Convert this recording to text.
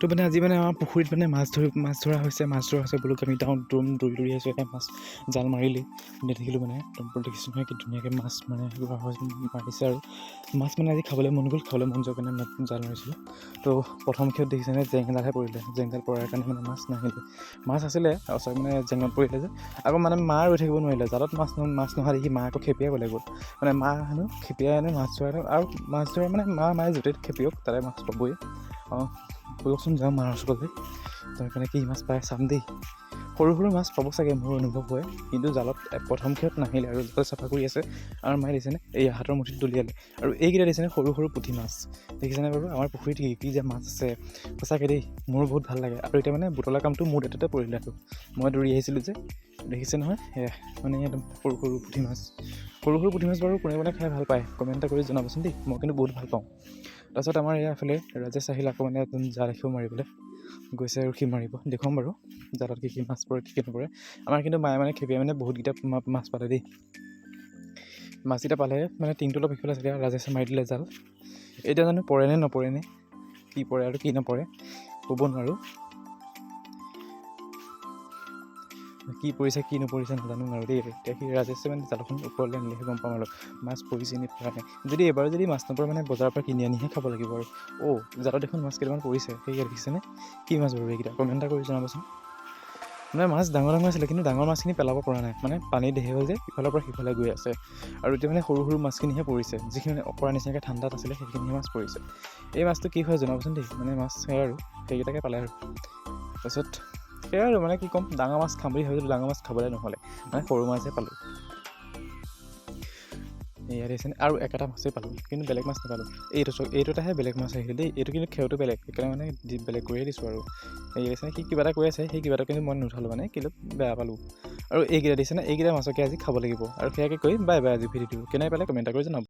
তো মানে আজি মানে আমাৰ পুখুৰীত মানে মাছ ধৰা হৈছে বোলো আমি দৌৰি আছোঁ এটা মাছ জাল মাৰিলি দেখিলোঁ মানে দেখিছোঁ নহয় কি ধুনীয়াকৈ মাছ মানে মাৰিছে আৰু মাছ মানে আজি খাবলৈ মন গ'ল খাবলৈ মন যোৱাৰ কাৰণে জাল মাৰিছিলোঁ। তো প্ৰথম ক্ষেত্ৰত দেখিছেনে জেংডালহে পৰিলে জেংডাল পৰাৰ কাৰণে মানে মাছ নাহিলে মাছ আছিলে মানে জেঙত পৰিলে যে আকৌ মানে মা ৰৈ থাকিব নোৱাৰিলে জালত মাছ নহা দেখি মা আকৌ খেপিয়াই গ'লে গ'ল মানে মা হেনো খেপিয়াই আনে মাছ ধৰা আৰু মাছ ধৰা মানে মায়ে য'তে খেপিয়ক তাতে মাছ পাবই বলকচোন যাওঁ মাৰ ওচৰলৈ তাৰ কাৰণে কি মাছ পায় চাম দেই সৰু মাছ পাব চাগে মোৰ অনুভৱ হয় কিন্তু জালত প্ৰথম ক্ষেত্ৰত নাহিলে আৰু জাল চাফা কৰি আছে আৰু মায়ে দেখিছেনে এই হাতৰ মুঠিত দলিয়ালে আৰু এইকেইটা দেখিছেনে সৰু পুঠি মাছ দেখিছেনে বাৰু আমাৰ পুখুৰীত কি যে মাছ আছে সঁচাকৈ দেই মোৰ বহুত ভাল লাগে আৰু এতিয়া মানে বুটলা কামটো মোৰ দাঁততে পৰিলে আৰু মই দৌৰি আহিছিলোঁ যে দেখিছে নহয় মানে একদম সৰু পুঠি মাছ পুঠি মাছ বাৰু কোনে খাই ভাল পায় কমেণ্ট এটা কৰি জনাবচোন দেই মই কিন্তু বহুত ভাল পাওঁ। তাৰপিছত আমাৰ এইফালে ৰাজেশ আহিল আকৌ মানে এজন জাল এখিও মাৰিবলৈ গৈছে আৰু সি মাৰিব দেখুৱাম বাৰু জালত কি মাছ পৰে কি নপৰে আমাৰ কিন্তু মায়ে মানে খেপিয়াই মানে বহুতকেইটা মাছ পালে দেই মাছকেইটা পালে মানে টিংটো অলপ ইফালে চাগে ৰাজেশে মাৰি দিলে জাল এতিয়া জানো পৰেনে নপৰেনে কি পৰে আৰু কি নপৰে ক'ব নোৱাৰোঁ কি পৰিছে কি নপৰিছে নাজানো আৰু দেই এতিয়া সি ৰাজেশে মানে জালখন ওপৰলৈ আনিলেহে গম পাম আৰু মাছ পৰিছে নে পৰা নাই যদি এবাৰ যদি মাছ নপৰে মানে বজাৰৰ পৰা কিনি আনিহে খাব লাগিব আৰু জালত দেখোন মাছ কেইটামান পৰিছে সেইকেইটা দেখিছেনে কি মাছ বাৰু এইকেইটা কমেণ্ট এটা কৰি জনাবচোন মানে মাছ ডাঙৰ আছিলে কিন্তু ডাঙৰ মাছখিনি পেলাব পৰা নাই মানে পানী ঢেৰ হ'ল যে ইফালৰ পৰা সিফালে গৈ আছে আৰু এতিয়া মানে সৰু মাছখিনিহে পৰিছে যিখিনি মানে অকৰা নিচিনাকৈ ঠাণ্ডাত আছিলে সেইখিনিহে মাছ পৰিছে এই মাছটো কি হয় জনাবচোন দেই মানে মাছ সেয়া আৰু সেইকেইটাকে পালে আৰু তাৰপিছত সেয়া আৰু মানে কি ক'ম ডাঙৰ মাছ খাম বুলি ভাবিছিলোঁ ডাঙৰ মাছ খাবলৈ নহ'লে মানে সৰু মাছহে পালোঁ ইয়াত আহিছেনে আৰু একেটা মাছেই পালোঁ কিন্তু বেলেগ মাছ নাপালোঁ এইটোতেহে বেলেগ মাছ আহিলে দেই এইটো কিন্তু খেৰটো বেলেগ সেইকাৰণে মানে বেলেগ কৰিয়ে দিছোঁ আৰু আহিছেনে সি কিবা এটা কৈ আছে সেই কিবা এটা কিন্তু মই নুঠালোঁ মানে কিন্তু বেয়া পালোঁ আৰু এইকেইটা দিছেনে এইকেইটা মাছকে আজি খাব লাগিব আৰু সেয়াকে কৈ বাই আজি ভিডিঅ'টো কেনে পালে কমেণ্ট কৰি জনাব।